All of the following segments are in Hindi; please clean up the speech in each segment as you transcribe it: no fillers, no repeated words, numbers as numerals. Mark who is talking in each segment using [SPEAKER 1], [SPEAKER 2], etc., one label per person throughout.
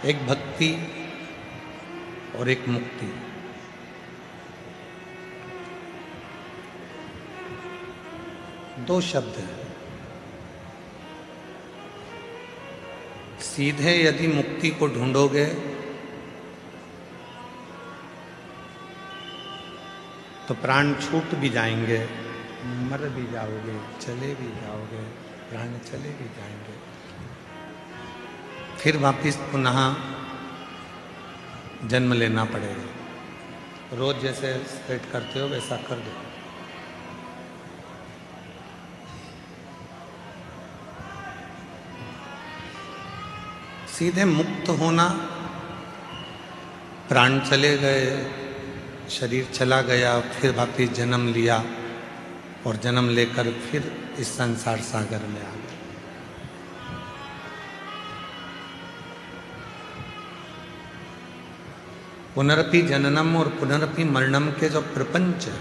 [SPEAKER 1] एक भक्ति और एक मुक्ति। दो शब्द हैं। सीधे यदि मुक्ति को ढूंढोगे तो प्राण छूट भी जाएंगे, मर भी जाओगे, चले भी जाओगे, प्राण चले भी जाएंगे, फिर वापिस पुनः जन्म लेना पड़ेगा। रोज जैसे सेट करते हो वैसा कर दो। सीधे मुक्त होना, प्राण चले गए, शरीर चला गया, फिर वापिस जन्म लिया और जन्म लेकर फिर इस संसार सागर में आ गए। पुनरपि जननम और पुनरपि मरणम के जो प्रपंच है,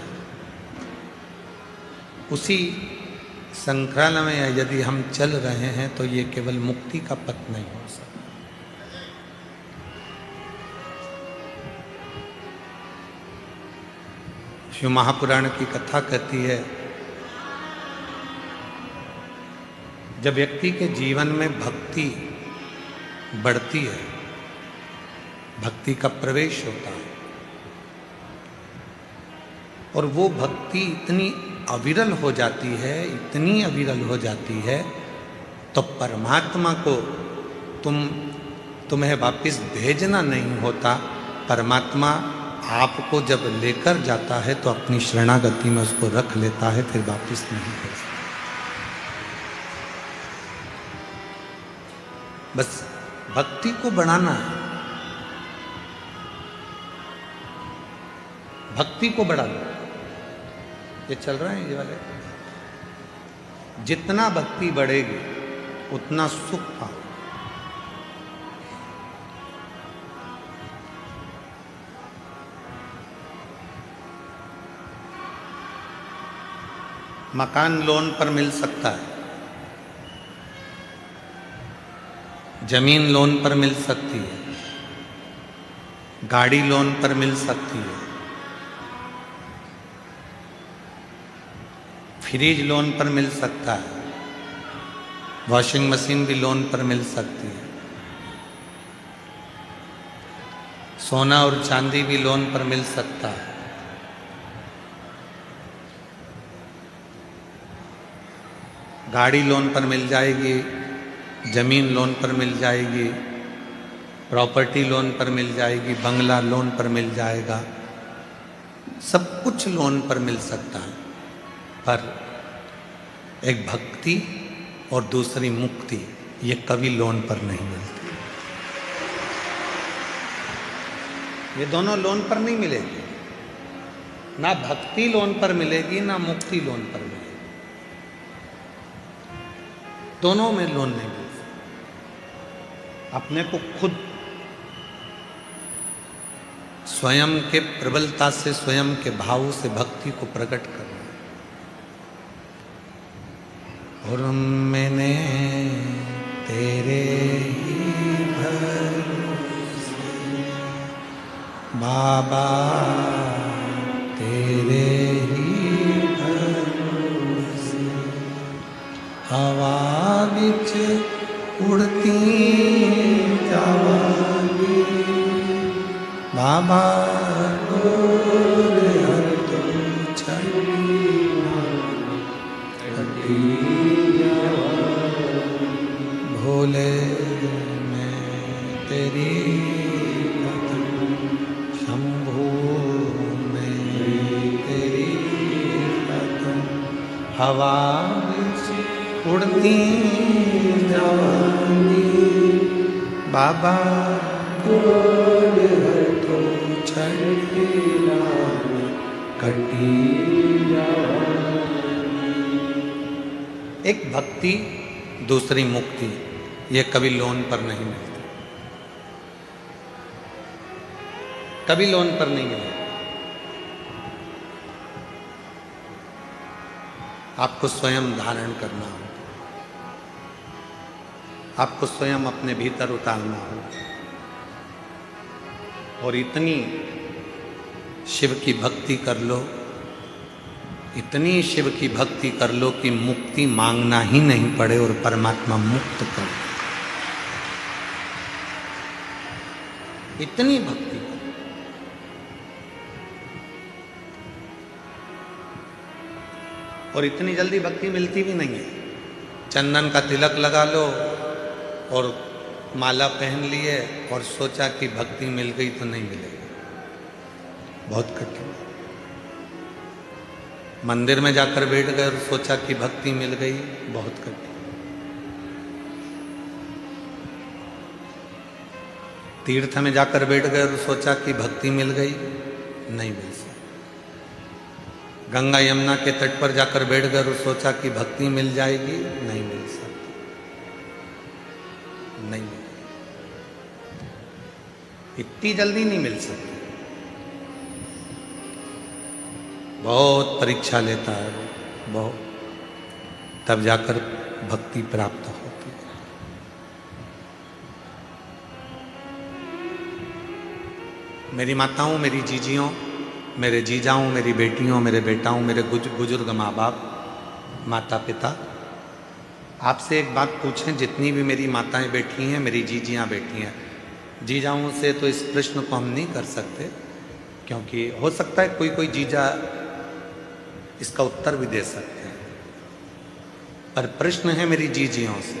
[SPEAKER 1] उसी संक्राल में यदि हम चल रहे हैं तो ये केवल मुक्ति का पथ नहीं हो सकता। शिव महापुराण की कथा कहती है, जब व्यक्ति के जीवन में भक्ति बढ़ती है, भक्ति का प्रवेश होता है और वो भक्ति इतनी अविरल हो जाती है, इतनी अविरल हो जाती है, तो परमात्मा को तुम्हें वापिस भेजना नहीं होता। परमात्मा आपको जब लेकर जाता है तो अपनी शरणागति में उसको रख लेता है, फिर वापिस नहीं कर सकता। बस भक्ति को बढ़ाना है, भक्ति को बढ़ाना। ये चल रहा है ये वाले। जितना भक्ति बढ़ेगी उतना सुख पाओ। मकान लोन पर मिल सकता है, जमीन लोन पर मिल सकती है, गाड़ी लोन पर मिल सकती है, फ्रिज लोन पर मिल सकता है, वॉशिंग मशीन भी लोन पर मिल सकती है, सोना और चांदी भी लोन पर मिल सकता है। गाड़ी लोन पर मिल जाएगी, जमीन लोन पर मिल जाएगी, प्रॉपर्टी लोन पर मिल जाएगी, बंगला लोन पर मिल जाएगा, सब कुछ लोन पर मिल सकता है। पर एक भक्ति और दूसरी मुक्ति, ये कभी लोन पर नहीं मिलती। ये दोनों लोन पर नहीं मिलेगी। ना भक्ति लोन पर मिलेगी, ना मुक्ति लोन पर मिलेगी। दोनों में लोन नहीं मिल सकता। अपने को खुद स्वयं के प्रबलता से, स्वयं के भाव से भक्ति को प्रकट करना। और मैंने तेरे ही भरोसे बाबा, तेरे ही भरोसे हवा बिच उड़ती जावांगी बाबा, डोर हर तो छड़ी भोले, मैं तेरी कदम शंभू, मैं तेरी कदम हवा उड़ती जावांगी बाबा, डोर हर तो छड़ी कटी। एक भक्ति दूसरी मुक्ति, ये कभी लोन पर नहीं मिलती, कभी लोन पर नहीं मिलेगी। आपको स्वयं धारण करना होगा, आपको स्वयं अपने भीतर उतारना होगा। और इतनी शिव की भक्ति कर लो, इतनी शिव की भक्ति कर लो कि मुक्ति मांगना ही नहीं पड़े और परमात्मा मुक्त कर, इतनी भक्ति कर। और इतनी जल्दी भक्ति मिलती भी नहीं है। चंदन का तिलक लगा लो और माला पहन लिए और सोचा कि भक्ति मिल गई, तो नहीं मिलेगी, बहुत कठिन। मंदिर में जाकर बैठ गए और सोचा कि भक्ति मिल गई, बहुत कठिन। तीर्थ में जाकर बैठ गए और सोचा कि भक्ति मिल गई, नहीं मिल सकती। गंगा यमुना के तट पर जाकर बैठ गए और सोचा कि भक्ति मिल जाएगी, नहीं मिल सकती, नहीं मिल, इतनी जल्दी नहीं मिल सकती। बहुत परीक्षा लेता है वो, बहुत, तब जाकर भक्ति प्राप्त होती है। मेरी माताओं, मेरी जीजियों, मेरे जीजाओं, मेरी बेटियों, मेरे बेटाओं, मेरे बुजुर्ग माँ बाप, माता पिता, आपसे एक बात पूछें, जितनी भी मेरी माताएं बैठी हैं, मेरी जीजियाँ बैठी हैं, जीजाओं से तो इस प्रश्न को हम नहीं कर सकते, क्योंकि हो सकता है कोई कोई जीजा इसका उत्तर भी दे सकते हैं, पर प्रश्न है मेरी जीजियों से।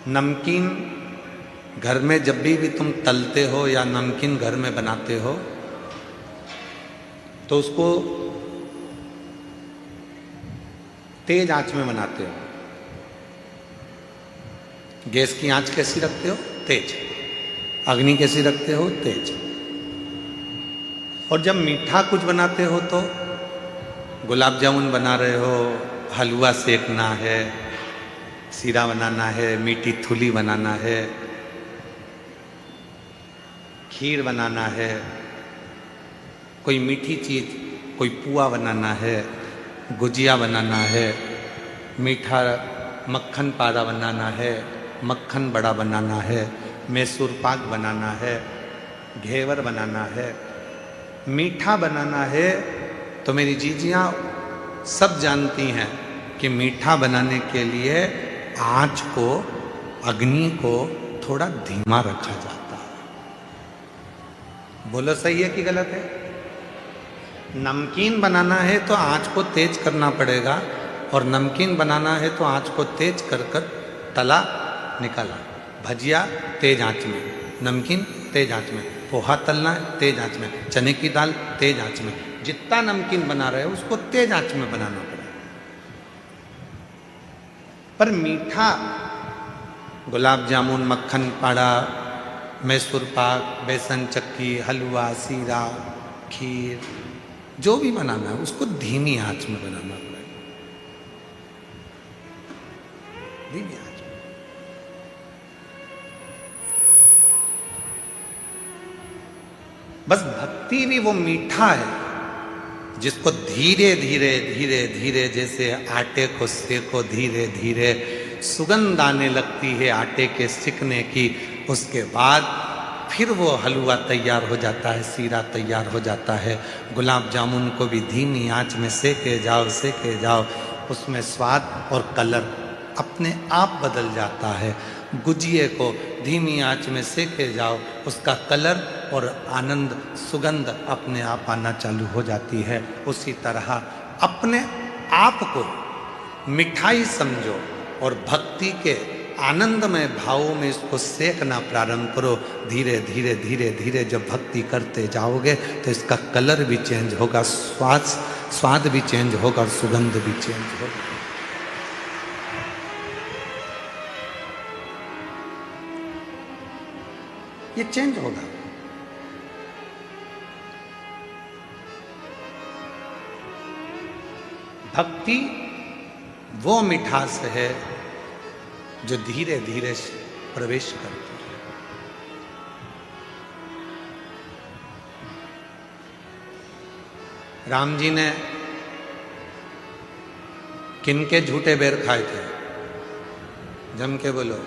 [SPEAKER 1] नमकीन घर में जब भी तुम तलते हो या नमकीन घर में बनाते हो, तो उसको तेज आंच में बनाते हो। गैस की आंच कैसी रखते हो? तेज। अग्नि कैसी रखते हो? तेज। और जब मीठा कुछ बनाते हो तो गुलाब जामुन बना रहे हो, हलवा सेकना है, सीरा बनाना है, मीठी थुली बनाना है, खीर बनाना है, कोई मीठी चीज़, कोई पुआ बनाना है, गुजिया बनाना है, मीठा मक्खन पारा बनाना है, मक्खन बड़ा बनाना है, मैसूर पाक बनाना है, घेवर बनाना है, मीठा बनाना है। तो मेरी जीजियाँ सब जानती हैं कि मीठा बनाने के लिए आँच को, अग्नि को थोड़ा धीमा रखा जाता है। बोलो सही है कि गलत है? नमकीन बनाना है तो आँच को तेज करना पड़ेगा, और नमकीन बनाना है तो आँच को तेज कर कर तला निकाला। भजिया तेज आँच में, नमकीन तेज आँच में, पोहा तलना है तेज आँच में, चने की दाल तेज आँच में। जितना नमकीन बना रहे हो उसको तेज आँच में बनाना पड़ेगा। पर मीठा, गुलाब जामुन, मक्खन पाड़ा, मैसूर पाक, बेसन चक्की, हलवा, सीरा, खीर, जो भी बनाना है उसको धीमी आंच में बनाना पड़ेगा, धीमी आंच में। बस भक्ति भी वो मीठा है जिसको धीरे धीरे धीरे धीरे, जैसे आटे को सेको धीरे धीरे, सुगंध आने लगती है आटे के सिकने की, उसके बाद फिर वो हलवा तैयार हो जाता है, सीरा तैयार हो जाता है। गुलाब जामुन को भी धीमी आंच में सेके जाओ, सेके जाओ, उसमें स्वाद और कलर अपने आप बदल जाता है। गुजिये को धीमी आंच में सेके जाओ, उसका कलर और आनंद, सुगंध अपने आप आना चालू हो जाती है। उसी तरह अपने आप को मिठाई समझो और भक्ति के आनंदमय भावों में इसको सेकना प्रारंभ करो। धीरे धीरे धीरे धीरे जब भक्ति करते जाओगे तो इसका कलर भी चेंज होगा, स्वाद भी चेंज होगा और सुगंध भी चेंज होगा। ये चेंज होगा। भक्ति वो मिठास है जो धीरे धीरे प्रवेश करती है। राम जी ने किनके झूठे बेर खाए थे? जम के बोलो।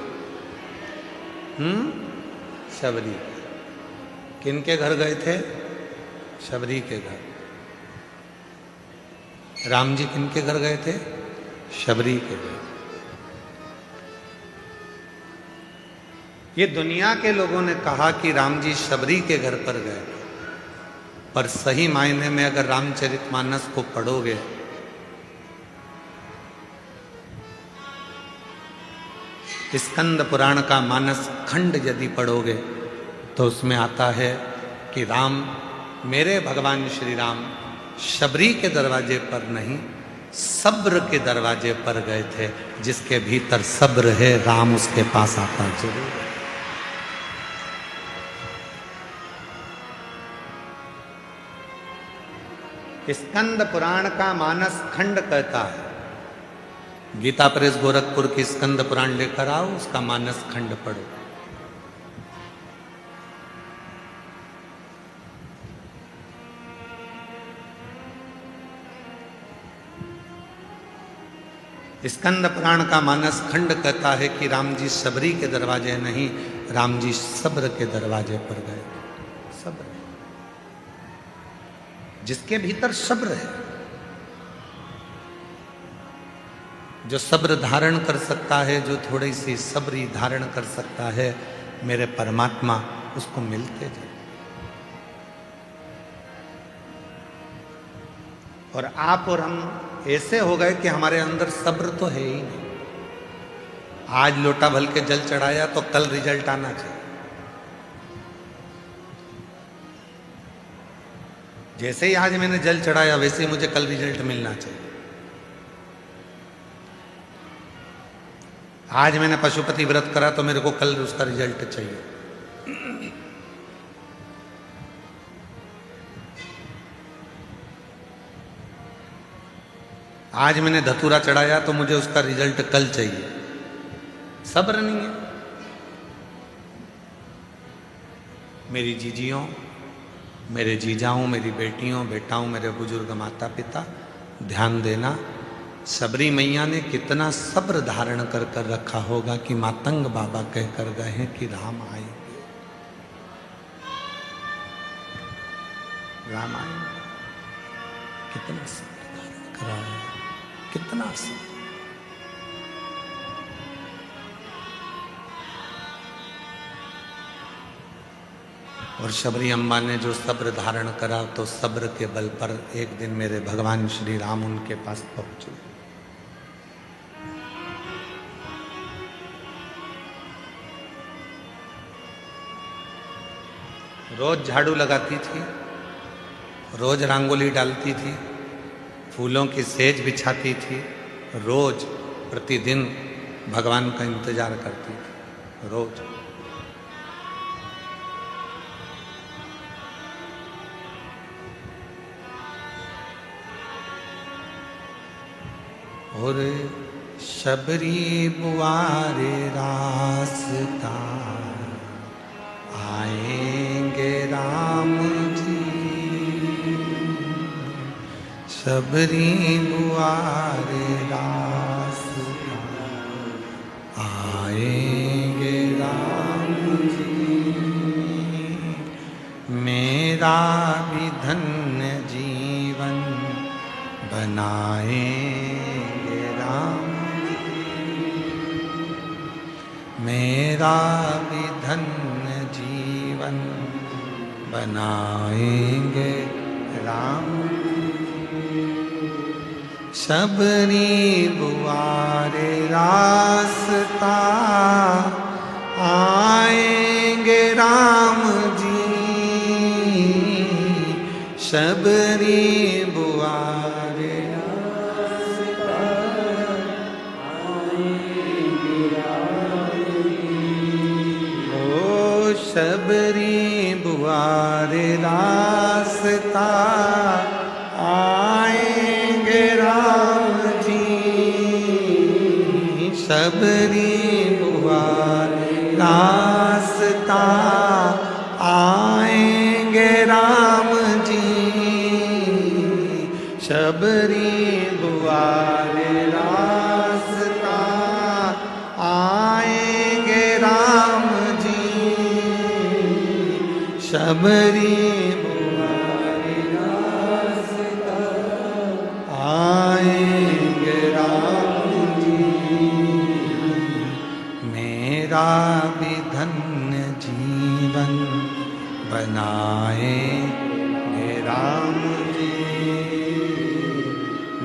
[SPEAKER 1] शबरी। किनके घर गए थे? शबरी के घर। राम जी किनके घर गए थे? शबरी के घर। ये दुनिया के लोगों ने कहा कि राम जी शबरी के घर पर गए, पर सही मायने में अगर रामचरितमानस को पढ़ोगे स्कंद पुराण का मानस खंड यदि पढ़ोगे तो उसमें आता है कि राम, मेरे भगवान श्री राम शबरी के दरवाजे पर नहीं, सब्र के दरवाजे पर गए थे। जिसके भीतर सब्र है राम उसके पास आता जरूर है। स्कंद पुराण का मानस खंड कहता है, गीता प्रेस गोरखपुर की स्कंद पुराण लेकर आओ, उसका मानस खंड पढ़ो। स्कंद पुराण का मानस खंड कहता है कि राम जी शबरी के दरवाजे नहीं, राम जी सब्र के दरवाजे पर गए। सब्र, जिसके भीतर सब्र है, जो सब्र धारण कर सकता है, जो थोड़ी सी सब्री धारण कर सकता है, मेरे परमात्मा उसको मिलते जाए। और आप और हम ऐसे हो गए कि हमारे अंदर सब्र तो है ही नहीं। आज लोटा भर के जल चढ़ाया तो कल रिजल्ट आना चाहिए। जैसे ही आज मैंने जल चढ़ाया वैसे ही मुझे कल रिजल्ट मिलना चाहिए। आज मैंने पशुपति व्रत करा तो मेरे को कल उसका रिजल्ट चाहिए। आज मैंने धतूरा चढ़ाया तो मुझे उसका रिजल्ट कल चाहिए। सब्र नहीं है। मेरी जीजियों, मेरे जीजाओं, मेरी बेटियों, बेटाओं, मेरे बुजुर्ग माता पिता, ध्यान देना, शबरी मैया ने कितना सब्र धारण कर कर रखा होगा कि मातंग बाबा कहकर गए हैं कि राम आएंगे, राम आएंगे। कितना सब्र धारण करा है, कितना सब्र। और शबरी अम्बा ने जो सब्र धारण करा तो सब्र के बल पर एक दिन मेरे भगवान श्री राम उनके पास पहुंचे। रोज झाड़ू लगाती थी, रोज रंगोली डालती थी, फूलों की सेज बिछाती थी, रोज प्रतिदिन भगवान का इंतजार करती थी, रोज। और शबरी बुआरे रास्ता आएंगे राम जी, शबरी बुआरे रास्ता आएंगे राम जी, मेरा भी धन्य जीवन बनाएंगे राम जी, मेरा भी धन्य जीवन बनाएंगे राम। शबरी बुआरे रास्ता आएंगे राम जी, शबरी बुआरे रास्ता आएंगे राम जी, ओ शबरी बुआरे रास्ता आएंगे राम जी, शबरी बुआरे रास्ता आएंगे राम जी, शबरी बुआरे रास्ता आएंगे राम जी, शबरी बुआरी रास्ता आएंगे राम जी, मेरा भी धन्य जीवन बनाएंगे राम जी,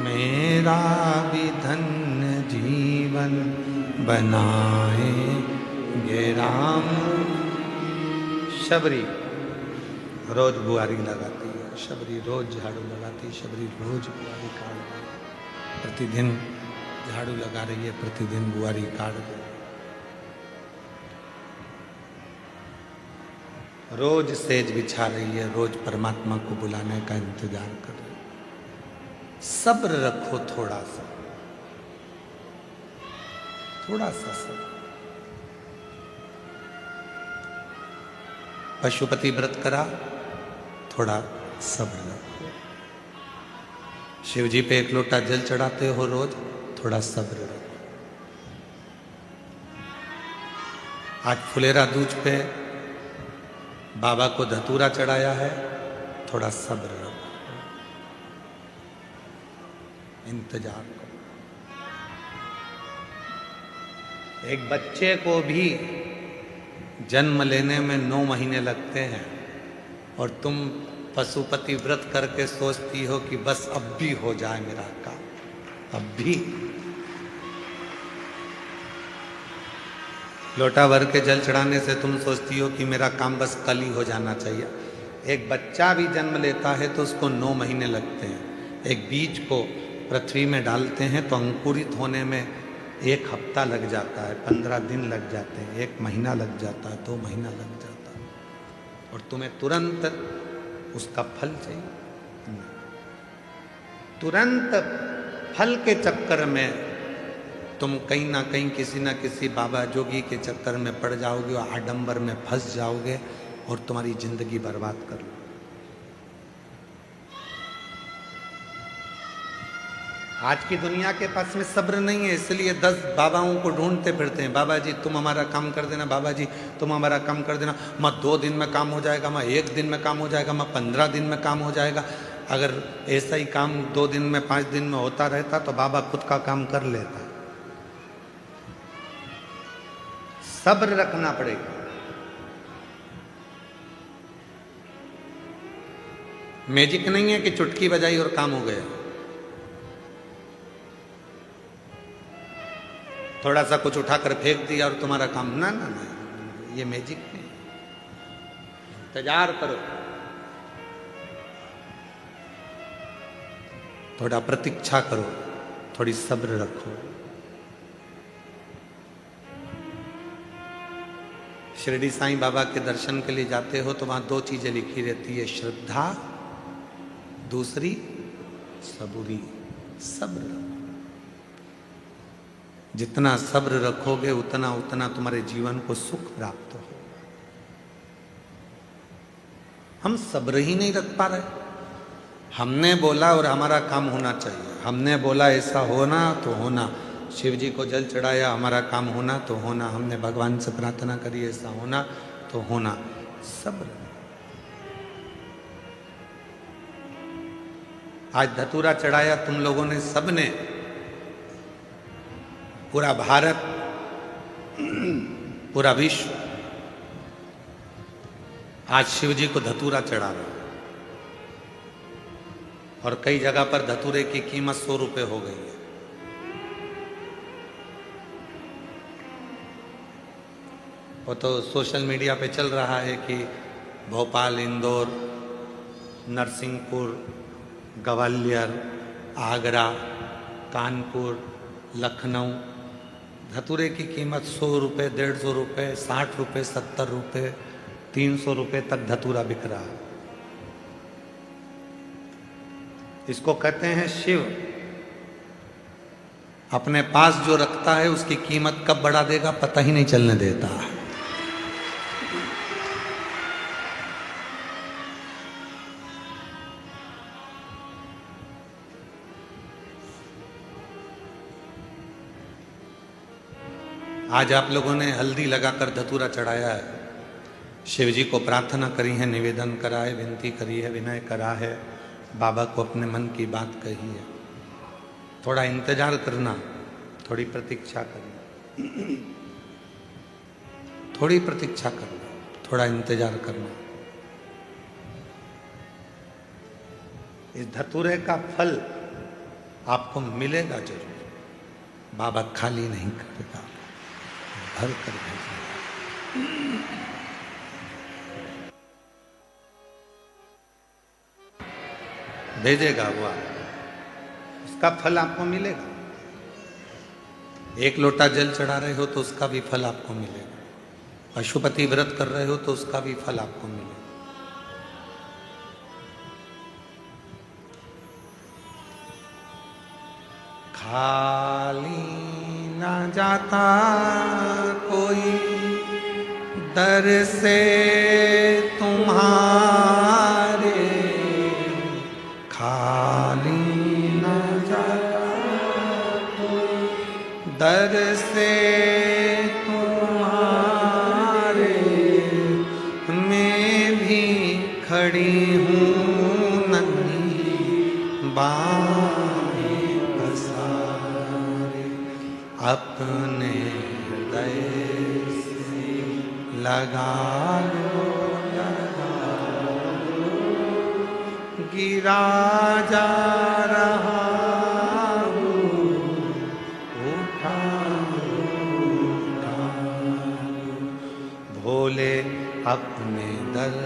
[SPEAKER 1] मेरा भी धन्य जीवन बनाएंगे राम। शबरी रोज बुआरी लगाती है, शबरी रोज झाड़ू लगाती है, शबरी रोज बुआरी काट रही है, प्रतिदिन झाड़ू लगा रही है, प्रतिदिन बुआरी काट रही है, रोज सेज बिछा रही है, रोज परमात्मा को बुलाने का इंतजार कर रही है। सब्र रखो थोड़ा सा, थोड़ा सा सब्र। पशुपति व्रत करा, थोड़ा सब्र रखो। शिव जी पे 1 लोटा जल चढ़ाते हो रोज, थोड़ा सब्र रखो। आज फुलेरा दूज पे बाबा को धतूरा चढ़ाया है, थोड़ा सब्र रखो, इंतजार करो। एक बच्चे को भी जन्म लेने में 9 महीने लगते हैं और तुम पशुपति व्रत करके सोचती हो कि बस अब भी हो जाए मेरा काम, अब भी। लोटा भर के जल चढ़ाने से तुम सोचती हो कि मेरा काम बस कल ही हो जाना चाहिए। एक बच्चा भी जन्म लेता है तो उसको 9 महीने लगते हैं। एक बीज को पृथ्वी में डालते हैं तो अंकुरित होने में 1 हफ्ता लग जाता है, 15 दिन लग जाते हैं, 1 महीना लग जाता है, 2 महीना लग जाता है, और तुम्हें तुरंत उसका फल चाहिए। तुरंत फल के चक्कर में तुम कहीं ना कहीं किसी ना किसी बाबा जोगी के चक्कर में पड़ जाओगे और आडंबर में फंस जाओगे और तुम्हारी जिंदगी बर्बाद कर लो। आज की दुनिया के पास में सब्र नहीं है, इसलिए 10 बाबाओं को ढूंढते फिरते हैं। बाबा जी तुम हमारा काम कर देना, बाबा जी तुम हमारा काम कर देना। मैं 2 दिन में काम हो जाएगा, मैं 1 दिन में काम हो जाएगा, मैं 15 दिन में काम हो जाएगा। अगर ऐसा ही काम 2 दिन में 5 दिन में होता रहता तो बाबा खुद का काम कर लेता। सब्र रखना पड़ेगा। मैजिक नहीं है कि चुटकी बजाई और काम हो गया। थोड़ा सा कुछ उठाकर फेंक दिया और तुम्हारा काम, ना ना ना, ये मैजिक नहीं। इंतजार करो, थोड़ा प्रतीक्षा करो, थोड़ी सब्र रखो। शिरडी साईं बाबा के दर्शन के लिए जाते हो तो वहां 2 चीजें लिखी रहती है, श्रद्धा, दूसरी सबूरी, सब्र। जितना सब्र रखोगे उतना उतना तुम्हारे जीवन को सुख प्राप्त हो। हम सब्र ही नहीं रख पा रहे। हमने बोला और हमारा काम होना चाहिए, हमने बोला ऐसा होना तो होना। शिव जी को जल चढ़ाया, हमारा काम होना तो होना। हमने भगवान से प्रार्थना करी, ऐसा होना तो होना। सब्र। आज धतूरा चढ़ाया तुम लोगों ने, सबने, पूरा भारत, पूरा विश्व आज शिव जी को धतूरा चढ़ा रहा है। और कई जगह पर धतूरे की कीमत 100 रुपए हो गई है। वो तो सोशल मीडिया पे चल रहा है कि भोपाल, इंदौर, नरसिंहपुर, ग्वालियर, आगरा, कानपुर, लखनऊ, धतूरे की कीमत 100 रुपये, 150 रुपये, 60 रुपये, 70 रुपये, 300 रुपये तक धतूरा बिक रहा है। इसको कहते हैं शिव। अपने पास जो रखता है उसकी कीमत कब बढ़ा देगा पता ही नहीं चलने देता। आज आप लोगों ने हल्दी लगाकर धतूरा चढ़ाया है, शिव जी को प्रार्थना करी है, निवेदन करा है, विनती करी है, विनय करा है, बाबा को अपने मन की बात कही है। थोड़ा इंतजार करना, थोड़ी प्रतीक्षा करना, थोड़ी प्रतीक्षा करना, थोड़ा इंतजार करना। इस धतूरे का फल आपको मिलेगा जरूर। बाबा खाली नहीं करेगा, भर कर भेजेगा। भेजेगा वो, उसका फल आपको मिलेगा। एक लोटा जल चढ़ा रहे हो तो उसका भी फल आपको मिलेगा। पशुपति व्रत कर रहे हो तो उसका भी फल आपको मिलेगा। खाली ना जाता कोई दर से तुम्हारे, खाली ना जाता कोई दर से तुम्हारे, मैं भी खड़ी हूँ नन्ही बाहें पसारे, अपने हृदय से लगा लो, गिरा जा रहा हूँ, उठा भोले अपने दर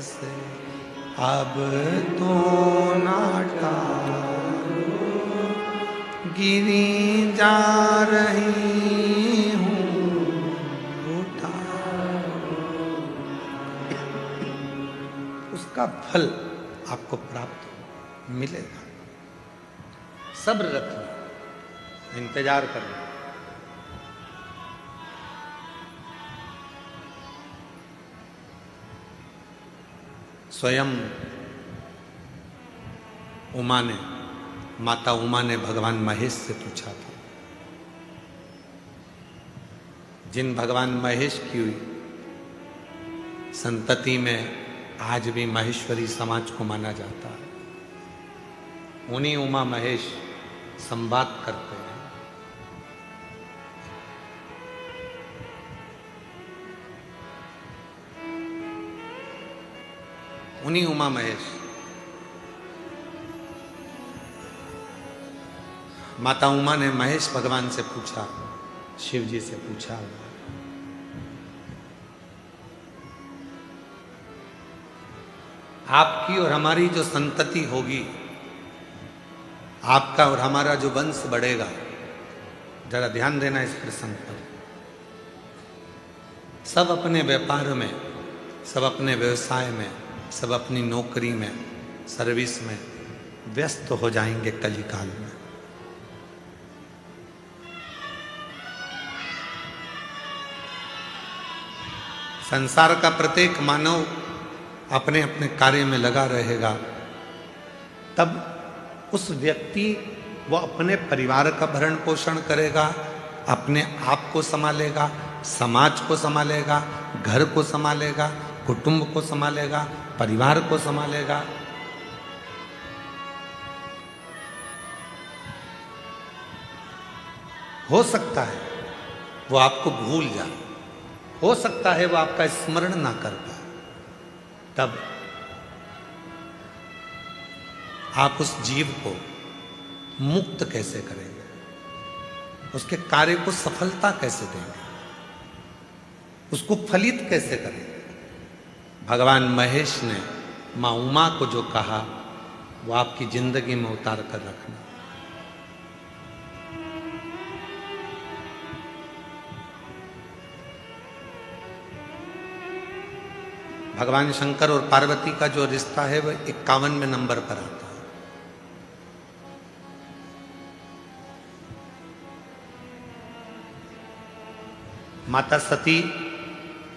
[SPEAKER 1] से अब तो ना टालो, गिरी जा रही हूँ, उठा। उसका फल आपको प्राप्त मिलेगा। सब्र रखना, इंतजार करना। स्वयं उमा ने, माता उमा ने भगवान महेश से पूछा था। जिन भगवान महेश की संतति में आज भी महेश्वरी समाज को माना जाता है, उन्हीं उमा महेश संवाद करते हैं। उन्हीं उमा महेश, माता उमा ने महेश भगवान से पूछा, शिव जी से पूछा, आपकी और हमारी जो संतति होगी, आपका और हमारा जो वंश बढ़ेगा, जरा ध्यान देना इस प्रसंग पर। सब अपने व्यापार में, सब अपने व्यवसाय में, सब अपनी नौकरी में, सर्विस में व्यस्त हो जाएंगे कलिकाल में। संसार का प्रत्येक मानव अपने अपने कार्य में लगा रहेगा, तब उस व्यक्ति वो अपने परिवार का भरण पोषण करेगा, अपने आप को संभालेगा, समाज को संभालेगा, घर को संभालेगा, कुटुंब को संभालेगा, परिवार को संभालेगा। हो सकता है वो आपको भूल जाए, हो सकता है वो आपका स्मरण ना कर पाए, तब आप उस जीव को मुक्त कैसे करेंगे, उसके कार्य को सफलता कैसे देंगे, उसको फलित कैसे करेंगे। भगवान महेश ने मां उमा को जो कहा वो आपकी जिंदगी में उतार कर रखना। भगवान शंकर और पार्वती का जो रिश्ता है वह 51वें नंबर पर आता है। माता सती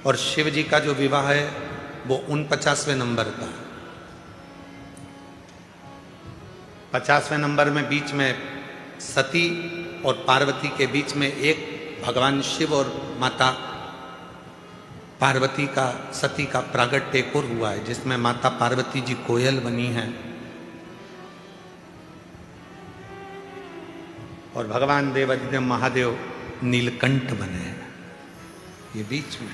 [SPEAKER 1] और शिव जी का जो विवाह है वो 49वें नंबर का है। 50वें नंबर में बीच में सती और पार्वती के बीच में एक भगवान शिव और माता पार्वती का, सती का प्रागट्य एक और हुआ है जिसमें माता पार्वती जी कोयल बनी हैं और भगवान देवादिदेव महादेव नीलकंठ बने हैं। ये बीच में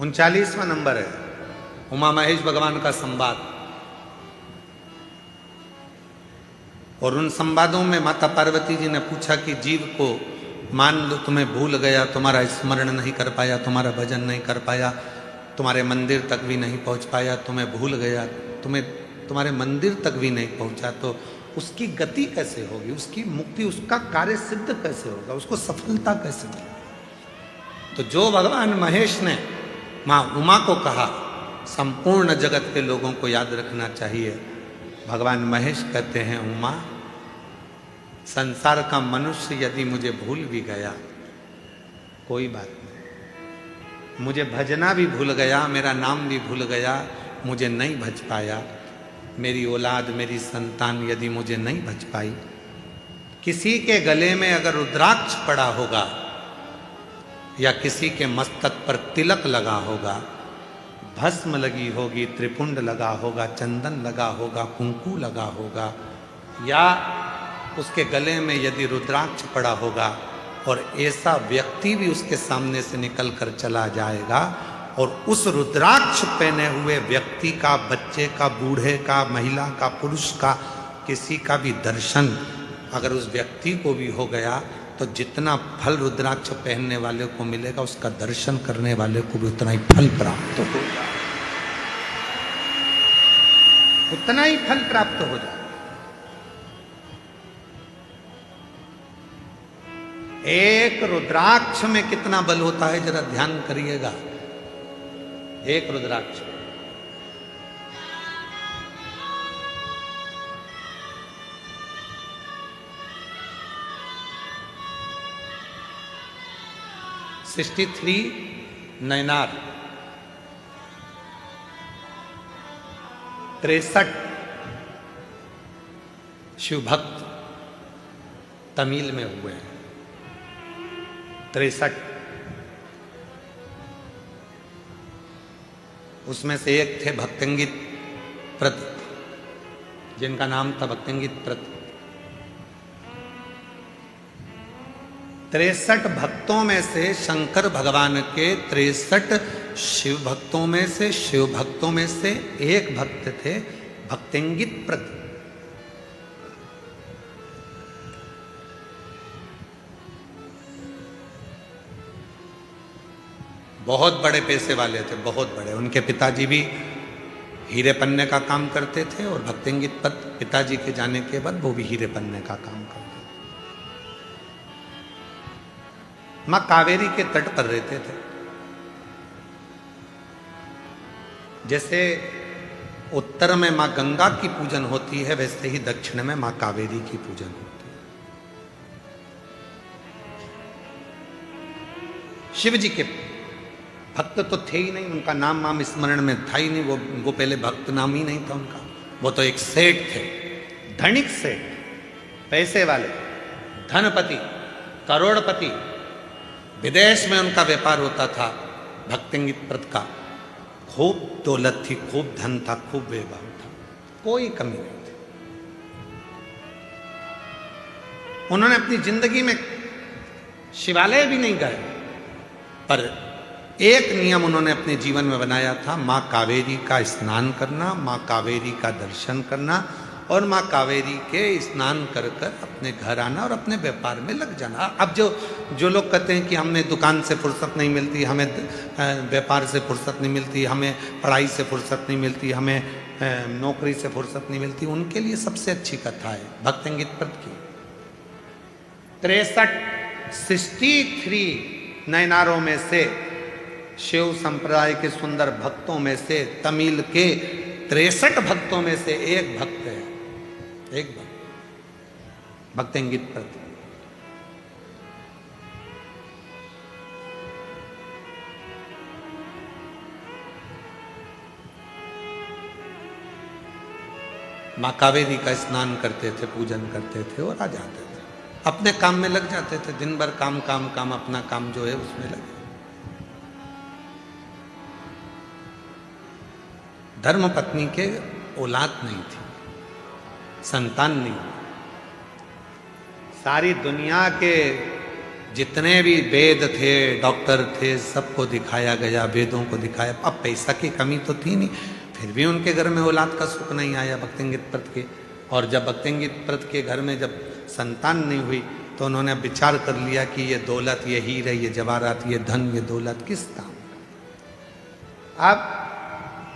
[SPEAKER 1] 39वां नंबर है उमा महेश भगवान का संवाद। और उन संवादों में माता पार्वती जी ने पूछा कि जीव को मान लो तुम्हें भूल गया, तुम्हारा स्मरण नहीं कर पाया, तुम्हारा भजन नहीं कर पाया, तुम्हारे मंदिर तक भी नहीं पहुंच पाया, तुम्हें भूल गया, तुम्हारे मंदिर तक भी नहीं पहुंचा, तो उसकी गति कैसे होगी, उसकी मुक्ति, उसका कार्य सिद्ध कैसे होगा, उसको सफलता कैसे मिलेगी। तो जो भगवान महेश ने माँ उमा को कहा, संपूर्ण जगत के लोगों को याद रखना चाहिए। भगवान महेश कहते हैं, उमा, संसार का मनुष्य यदि मुझे भूल भी गया कोई बात नहीं, मुझे भजना भी भूल गया, मेरा नाम भी भूल गया, मुझे नहीं भज पाया, मेरी औलाद, मेरी संतान यदि मुझे नहीं भज पाई, किसी के गले में अगर रुद्राक्ष पड़ा होगा या किसी के मस्तक पर तिलक लगा होगा, भस्म लगी होगी, त्रिपुंड लगा होगा, चंदन लगा होगा, कुंकू लगा होगा, या उसके गले में यदि रुद्राक्ष पड़ा होगा और ऐसा व्यक्ति भी उसके सामने से निकल कर चला जाएगा और उस रुद्राक्ष पहने हुए व्यक्ति का, बच्चे का, बूढ़े का, महिला का, पुरुष का, किसी का भी दर्शन अगर उस व्यक्ति को भी हो गया तो जितना फल रुद्राक्ष पहनने वाले को मिलेगा, उसका दर्शन करने वाले को भी उतना ही फल प्राप्त होगा, उतना ही फल प्राप्त हो जाए। एक रुद्राक्ष में कितना बल होता है जरा ध्यान करिएगा। एक रुद्राक्ष 63 नैनार, 63 शिव भक्त तमिल में हुए हैं। 63 उसमें से एक थे भक्तंगित प्रत, जिनका नाम था भक्तंगित प्रत। 63 भक्तों में से शंकर भगवान के 63 शिव भक्तों में से, शिव भक्तों में से एक भक्त थे भक्तंगित प्रत। बहुत बड़े पैसे वाले थे, बहुत बड़े। उनके पिताजी भी हीरे पन्ने का काम करते थे और भक्तंगित प्रत पिताजी के जाने के बाद वो भी हीरे पन्ने का काम करते थे। मां कावेरी के तट पर रहते थे। जैसे उत्तर में मां गंगा की पूजन होती है, वैसे ही दक्षिण में मां कावेरी की पूजन होती है। शिव जी के भक्त तो थे ही नहीं, उनका नाम माम स्मरण में था ही नहीं, वो पहले भक्त नाम ही नहीं था उनका। वो तो एक सेठ थे, धनिक सेठ, पैसे वाले, धनपति, करोड़पति। विदेश में उनका व्यापार होता था भक्तंगित प्रत का। खूब दौलत थी, खूब धन था, खूब वैभव था, कोई कमी नहीं थी। उन्होंने अपनी जिंदगी में शिवालय भी नहीं गए, पर एक नियम उन्होंने अपने जीवन में बनाया था, मां कावेरी का स्नान करना, मां कावेरी का दर्शन करना और मां कावेरी के स्नान कर कर अपने घर आना और अपने व्यापार में लग जाना। अब जो लोग कहते हैं कि हमें दुकान से फुर्सत नहीं मिलती, हमें व्यापार से फुर्सत नहीं मिलती, हमें पढ़ाई से फुर्सत नहीं मिलती, हमें नौकरी से फुर्सत नहीं मिलती, उनके लिए सबसे अच्छी कथा है भक्तंगित प्रत की। 63 नैनारों में से, शिव संप्रदाय के सुंदर भक्तों में से, तमिल के 63 भक्तों में से एक भक्त है, एक भक्त भक्तंगित प्रत। माँ कावेरी का स्नान करते थे, पूजन करते थे और आ जाते थे, अपने काम में लग जाते थे। दिन भर काम काम काम, अपना काम जो है उसमें लगे। धर्म पत्नी के औलाद नहीं थी, संतान नहीं। सारी दुनिया के जितने भी वेद थे, डॉक्टर थे, सबको दिखाया गया, वेदों को दिखाया। अब पैसा की कमी तो थी नहीं, फिर भी उनके घर में औलाद का सुख नहीं आया भक्तिंगित के। और जब भक्तिंगित के घर में जब संतान नहीं हुई तो उन्होंने विचार कर लिया कि ये दौलत, ये हीरे, ये जवाहरात, ये धन, ये दौलत किस काम। अब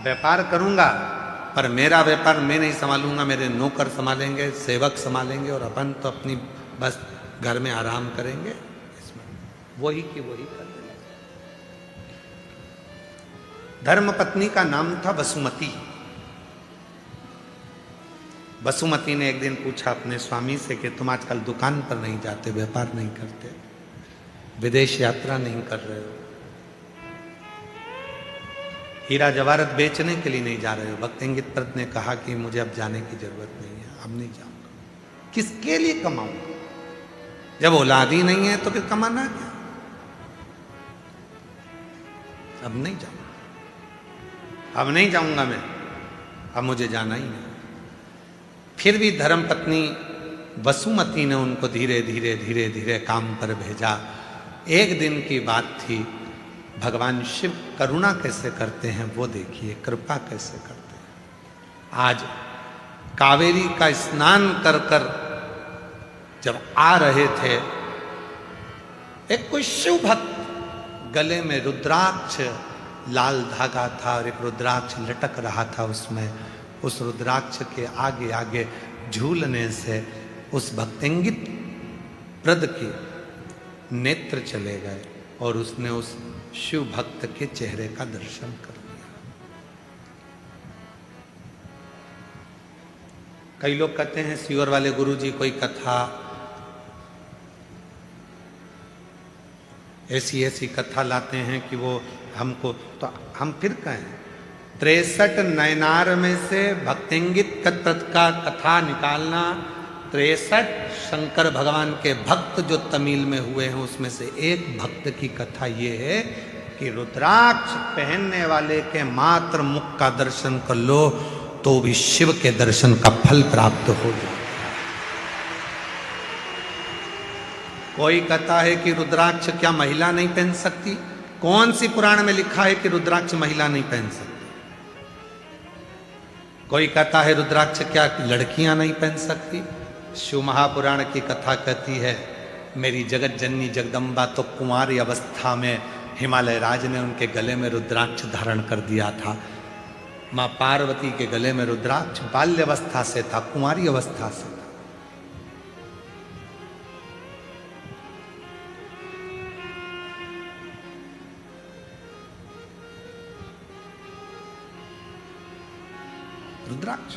[SPEAKER 1] व्यापार करूंगा पर मेरा व्यापार मैं नहीं संभालूंगा, मेरे नौकर संभालेंगे, सेवक संभालेंगे, और अपन तो अपनी बस घर में आराम करेंगे, वही की वही कर देंगे। धर्म पत्नी का नाम था वसुमती। वसुमती ने एक दिन पूछा अपने स्वामी से कि तुम आजकल दुकान पर नहीं जाते, व्यापार नहीं करते, विदेश यात्रा नहीं कर रहे हो, हीरा जवाहरत बेचने के लिए नहीं जा रहे हो। भक्तिंगित प्रत ने कहा कि मुझे अब जाने की जरूरत नहीं है, अब नहीं जाऊंगा। किसके लिए कमाऊंगा? जब औलाद ही नहीं है तो फिर कमाना क्या? अब नहीं जाऊंगा, अब नहीं जाऊंगा मैं, अब मुझे जाना ही नहीं। फिर भी धर्म पत्नी वसुमती ने उनको धीरे धीरे धीरे धीरे काम पर भेजा। एक दिन की बात थी, भगवान शिव करुणा कैसे करते हैं वो देखिए, कृपा कैसे करते हैं। आज कावेरी का स्नान कर कर जब आ रहे थे, एक कोई शिव भक्त, गले में रुद्राक्ष लाल धागा था और एक रुद्राक्ष लटक रहा था उसमें। उस रुद्राक्ष के आगे आगे झूलने से उस भक्तिंगित प्रद के नेत्र चले गए और उसने उस शिव भक्त के चेहरे का दर्शन कर लिया। कई लोग कहते हैं सीवर वाले गुरुजी कोई कथा, ऐसी ऐसी कथा लाते हैं कि वो हमको, तो हम फिर कहें 63 नयनार में से भक्तिंगित प्रद का कथा निकालना। 63 शंकर भगवान के भक्त जो तमिल में हुए हैं उसमें से एक भक्त की कथा ये है कि रुद्राक्ष पहनने वाले के मात्र मुख का दर्शन कर लो तो भी शिव के दर्शन का फल प्राप्त हो जाए। कोई कहता है कि रुद्राक्ष क्या महिला नहीं पहन सकती? कौन सी पुराण में लिखा है कि रुद्राक्ष महिला नहीं पहन सकती? कोई कहता है रुद्राक्ष क्या लड़कियां नहीं पहन सकती? शिव महापुराण की कथा कहती है मेरी जगत जननी जगदम्बा तो कुंवारी अवस्था में हिमालय राज ने उनके गले में रुद्राक्ष धारण कर दिया था। माँ पार्वती के गले में रुद्राक्ष बाल्यावस्था से था, कुंवारी अवस्था से था। रुद्राक्ष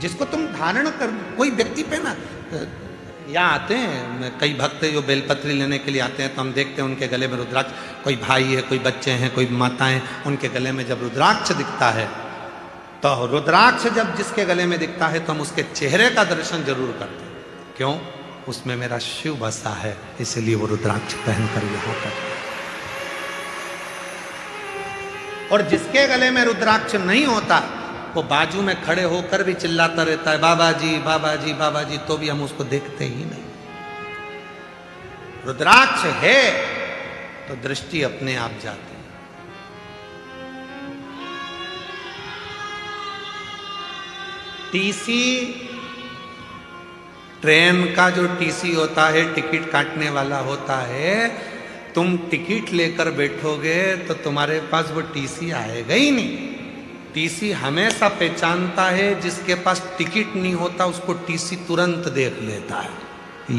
[SPEAKER 1] जिसको तुम धारण कर, कोई व्यक्ति पे ना, यहाँ आते हैं कई भक्त जो बेलपत्री लेने के लिए आते हैं तो हम देखते हैं उनके गले में रुद्राक्ष, कोई भाई है, कोई बच्चे हैं, कोई माताएं, उनके गले में जब रुद्राक्ष दिखता है तो रुद्राक्ष जब जिसके गले में दिखता है तो हम उसके चेहरे का दर्शन जरूर करते हैं। क्यों? उसमें मेरा शिव बसा है, इसलिए वो रुद्राक्ष पहनकर यहाँ पर। और जिसके गले में रुद्राक्ष नहीं होता वो बाजू में खड़े होकर भी चिल्लाता रहता है बाबा जी बाबा जी बाबा जी, तो भी हम उसको देखते ही नहीं। रुद्राक्ष है तो दृष्टि अपने आप जाती है। टीसी, ट्रेन का जो टीसी होता है, टिकट काटने वाला होता है, तुम टिकट लेकर बैठोगे तो तुम्हारे पास वो टीसी आएगा ही नहीं। टीसी हमेशा पहचानता है, जिसके पास टिकट नहीं होता उसको टीसी तुरंत देख लेता है।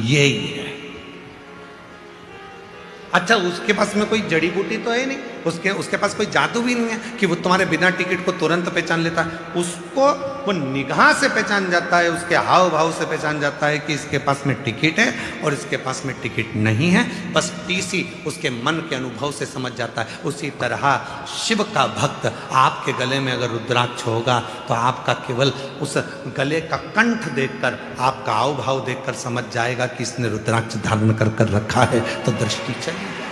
[SPEAKER 1] यही है। अच्छा, उसके पास में कोई जड़ी बूटी तो है नहीं, उसके उसके पास कोई जादू भी नहीं है कि वो तुम्हारे बिना टिकट को तुरंत पहचान लेता है। उसको वो निगाह से पहचान जाता है, उसके हाव भाव से पहचान जाता है कि इसके पास में टिकट है और इसके पास में टिकट नहीं है। बस टीसी उसके मन के अनुभव से समझ जाता है। उसी तरह शिव का भक्त आपके गले में अगर रुद्राक्ष होगा तो आपका केवल उस गले का कंठ देखकर, आपका हाव भाव देखकर समझ जाएगा कि इसने रुद्राक्ष धारण कर कर रखा है, तो दृष्टि चली जाए।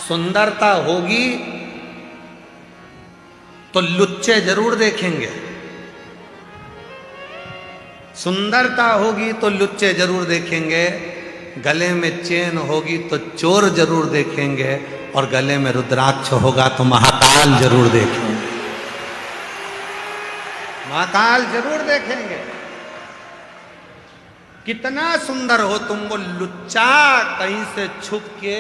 [SPEAKER 1] सुंदरता होगी तो लुच्चे जरूर देखेंगे, सुंदरता होगी तो लुच्चे जरूर देखेंगे, गले में चेन होगी तो चोर जरूर देखेंगे, और गले में रुद्राक्ष होगा तो महाकाल जरूर देखेंगे, महाकाल जरूर देखेंगे। कितना सुंदर हो तुम, वो लुच्चा कहीं से छुप के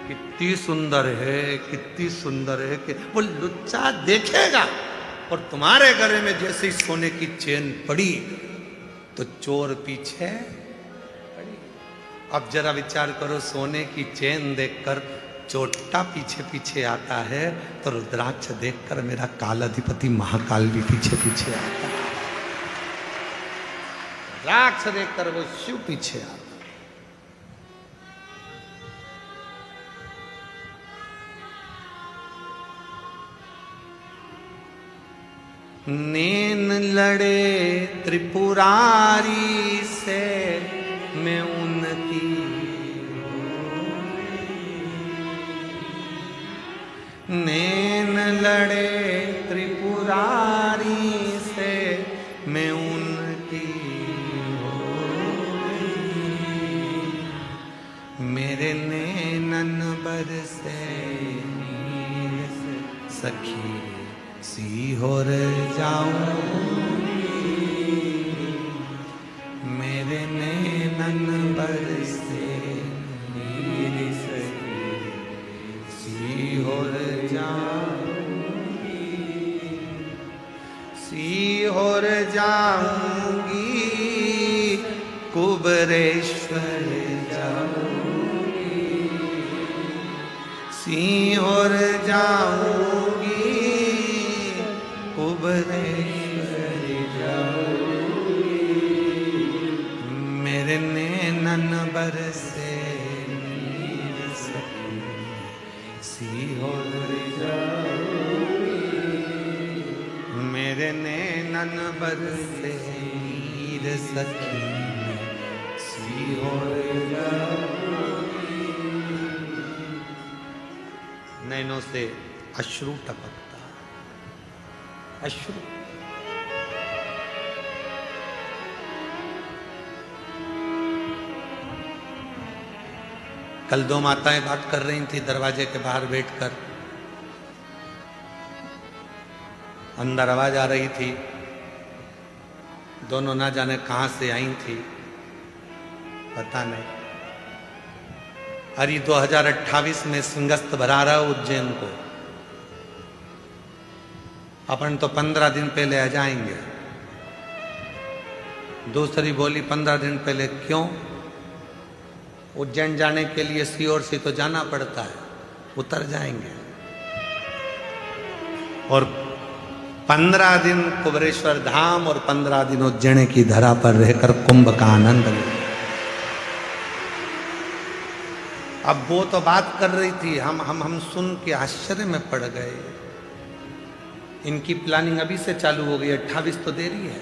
[SPEAKER 1] कितनी सुंदर है, कितनी सुंदर है, कि वो लुच्चा देखेगा। और तुम्हारे गले में जैसे ही सोने की चेन पड़ी तो चोर पीछे पड़ी। अब जरा विचार करो, सोने की चेन देखकर चोटा पीछे पीछे आता है, तो रुद्राक्ष देखकर मेरा कालाधिपति महाकाल भी पीछे पीछे आता है। रुद्राक्ष देखकर वो शिव पीछे आता है। नैन लड़े त्रिपुरारी से मैं उनकी, नैन लड़े त्रिपुरारी से मैं उनकी मेरे नैनन बरसे नीर से सखी सीहोर जाऊंगी, मेरे नैनन बरसे नीर से सीहोर जाऊंगी, सीहोर जाऊंगी, कुबरेश्वर जाऊंगी, सीहोर जाऊंगी, कुबरेश्वर जाऊंगी, मेरे नैनन बरसे नीर सखी सीहोर जाऊंगी, मेरे नैनन बरसे नीर सखी सीहोर जाऊंगी। नैनों से अश्रु टपकता, अश्रु। कल दो माताएं बात कर रही थी दरवाजे के बाहर बैठकर, अंदर आवाज आ रही थी, दोनों ना जाने कहां से आई थी, पता नहीं। अरे 2028 में सिंहस्थ भरा रहा उज्जैन को, अपन तो 15 दिन पहले आ जाएंगे। दूसरी बोली 15 दिन पहले क्यों? उज्जैन जाने के लिए सीहोर से तो जाना पड़ता है, उतर जाएंगे और 15 दिन कुबरेश्वर धाम और 15 दिन उज्जैन की धरा पर रहकर कुंभ का आनंद लें। अब वो तो बात कर रही थी, हम सुन के आश्चर्य में पड़ गए। इनकी प्लानिंग अभी से चालू हो गई, 28 तो देरी है।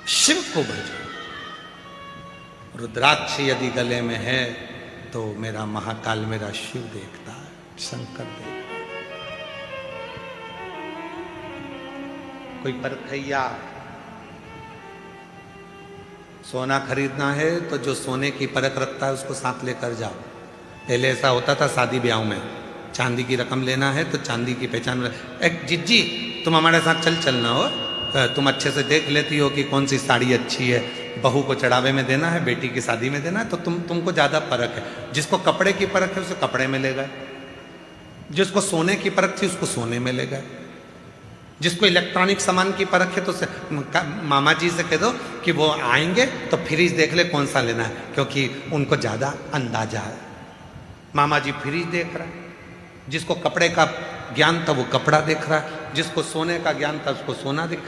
[SPEAKER 1] शिव को भजो, रुद्राक्ष यदि गले में है तो मेरा महाकाल, मेरा शिव देखता है, शंकर देखता है। कोई परखैया सोना खरीदना है तो जो सोने की परख रखता है उसको साथ लेकर जाओ। पहले ऐसा होता था शादी ब्याह में, चांदी की रकम लेना है तो चांदी की पहचान। एक जिज्जी तुम हमारे साथ चलना हो, तुम अच्छे से देख लेती हो कि कौन सी साड़ी अच्छी है, बहू को चढ़ावे में देना है, बेटी की शादी में देना है, तो तुमको ज़्यादा परख है। जिसको कपड़े की परख है उसे कपड़े में ले गए, जिसको सोने की परख थी उसको सोने में ले गए, जिसको इलेक्ट्रॉनिक सामान की परख है तो मामा जी से कह दो कि वो आएंगे तो फ्रिज देख ले कौन सा लेना है, क्योंकि उनको ज़्यादा अंदाजा है। मामा जी फ्रिज देख रहा है, जिसको कपड़े का ज्ञान था वो कपड़ा देख रहा है, जिसको सोने का ज्ञान था उसको सोना देख।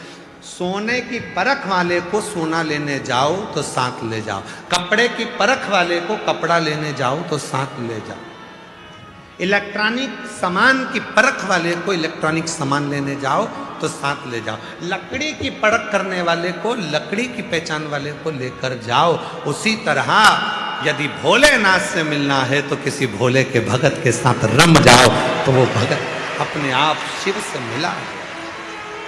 [SPEAKER 1] सोने की परख वाले को सोना लेने जाओ तो साथ ले जाओ, कपड़े की परख वाले को कपड़ा लेने जाओ तो साथ ले जाओ, इलेक्ट्रॉनिक सामान की परख वाले को इलेक्ट्रॉनिक सामान लेने जाओ तो साथ ले जाओ, लकड़ी की परख करने वाले को लकड़ी की पहचान वाले को लेकर जाओ। उसी तरह यदि भोलेनाथ से मिलना है तो किसी भोले के भगत के साथ रम जाओ तो वो भगत अपने आप शिव से मिला,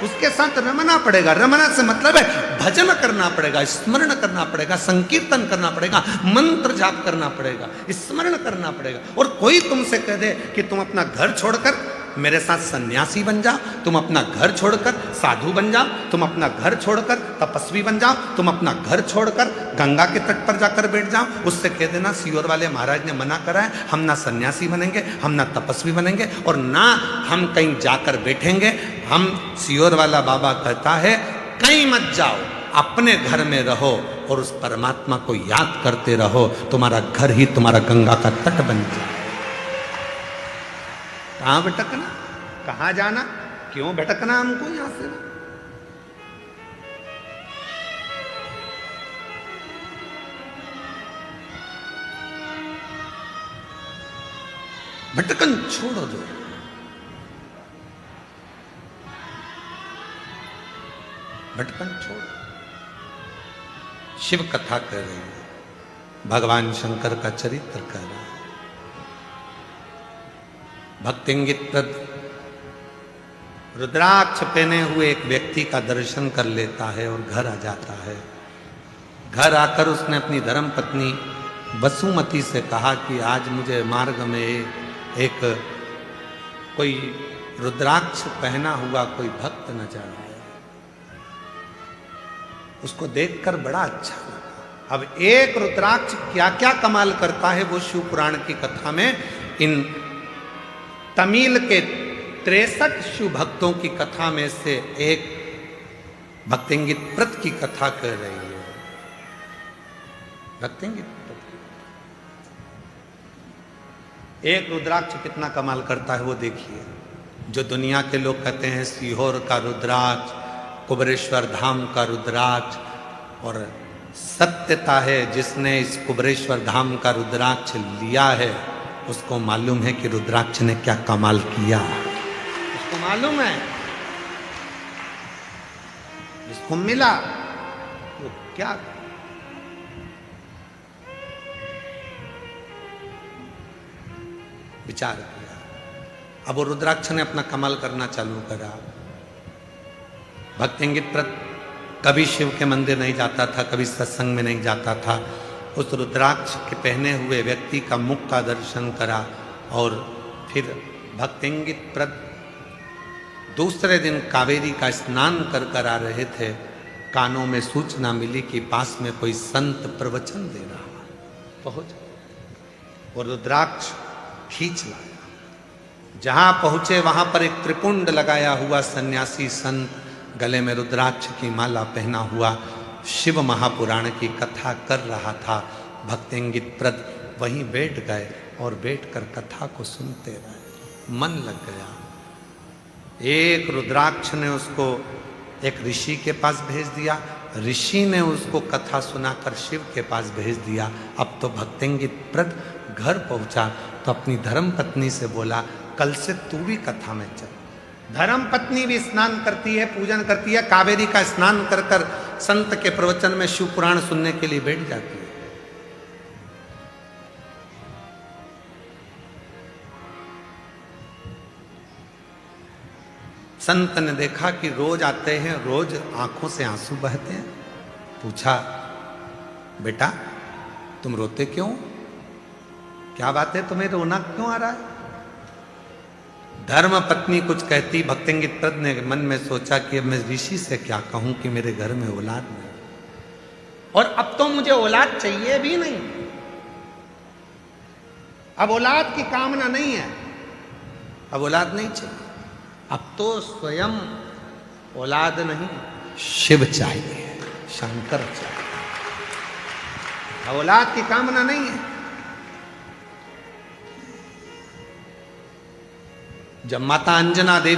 [SPEAKER 1] उसके साथ रमना पड़ेगा। रमना से मतलब है भजन करना पड़ेगा, स्मरण करना पड़ेगा, संकीर्तन करना पड़ेगा, मंत्र जाप करना पड़ेगा, स्मरण करना पड़ेगा। और कोई तुमसे कह दे कि तुम अपना घर छोड़कर मेरे साथ सन्यासी बन जाओ, तुम अपना घर छोड़कर साधु बन जाओ, तुम अपना घर छोड़कर तपस्वी बन जाओ, तुम अपना घर छोड़कर गंगा के तट पर जाकर बैठ जाओ, उससे कह देना सीहोर वाले महाराज ने मना करा है, हम ना सन्यासी बनेंगे, हम ना तपस्वी बनेंगे और ना हम कहीं जाकर बैठेंगे। हम सीहोर वाला बाबा कहता है कहीं मत जाओ, अपने घर में रहो और उस परमात्मा को याद करते रहो, तुम्हारा घर ही तुम्हारा गंगा का तट बन जाए। कहाँ भटकना, कहाँ जाना, क्यों भटकना हमको यहां से? भटकन छोड़ो दो, भटकन छोड़ो। शिव कथा कर रही है, भगवान शंकर का चरित्र कर रहा है। भक्तिंगित प्रद रुद्राक्ष पहने हुए एक व्यक्ति का दर्शन कर लेता है और घर आ जाता है। घर आकर उसने अपनी धर्म पत्नी वसुमती से कहा कि आज मुझे मार्ग में एक कोई रुद्राक्ष पहना हुआ कोई भक्त नजर आया, उसको देखकर बड़ा अच्छा लगा। अब एक रुद्राक्ष क्या क्या कमाल करता है वो शिव पुराण की कथा में इन तमिल के 63 शिव भक्तों की कथा में से एक भक्तिंगित प्रत की कथा कर रही है। भक्तिंगित प्रत एक रुद्राक्ष कितना कमाल करता है वो देखिए। जो दुनिया के लोग कहते हैं सीहोर का रुद्राक्ष, कुबरेश्वर धाम का रुद्राक्ष, और सत्यता है जिसने इस कुबरेश्वर धाम का रुद्राक्ष लिया है उसको मालूम है कि रुद्राक्ष ने क्या कमाल किया, उसको मालूम है। जिसको मिला वो क्या विचार किया। अब वो रुद्राक्ष ने अपना कमाल करना चालू करा। भक्तिंगित प्रत कभी शिव के मंदिर नहीं जाता था, कभी सत्संग में नहीं जाता था। उस रुद्राक्ष के पहने हुए व्यक्ति का मुख का दर्शन करा और फिर भक्तिंगित प्रद दूसरे दिन कावेरी का स्नान कर कर आ रहे थे। कानों में सूचना मिली कि पास में कोई संत प्रवचन दे रहा है। पहुंच और रुद्राक्ष खींच लाया। जहां पहुंचे वहां पर एक त्रिपुंड लगाया हुआ सन्यासी संत गले में रुद्राक्ष की माला पहना हुआ शिव महापुराण की कथा कर रहा था। भक्तिंगित प्रद वहीं बैठ गए और बैठकर कथा को सुनते रहे। मन लग गया। एक रुद्राक्ष ने उसको एक ऋषि के पास भेज दिया, ऋषि ने उसको कथा सुनाकर शिव के पास भेज दिया। अब तो भक्तिंगित प्रद घर पहुंचा तो अपनी धर्म पत्नी से बोला कल से तू भी कथा में चल। धर्म पत्नी भी स्नान करती है, पूजन करती है, कावेरी का स्नान कर कर संत के प्रवचन में शिव पुराण सुनने के लिए बैठ जाती है। संत ने देखा कि रोज आते हैं, रोज आंखों से आंसू बहते हैं। पूछा बेटा तुम रोते क्यों, क्या बात है, तुम्हें रोना क्यों आ रहा है? धर्म पत्नी कुछ कहती, भक्तिंगित प्रद ने मन में सोचा कि अब मैं ऋषि से क्या कहूं कि मेरे घर में औलाद नहीं, और अब तो मुझे औलाद चाहिए भी नहीं, अब औलाद की कामना नहीं है, अब औलाद नहीं चाहिए, अब तो स्वयं औलाद नहीं शिव चाहिए, शंकर चाहिए, अब औलाद की कामना नहीं है। जब माता अंजना देवी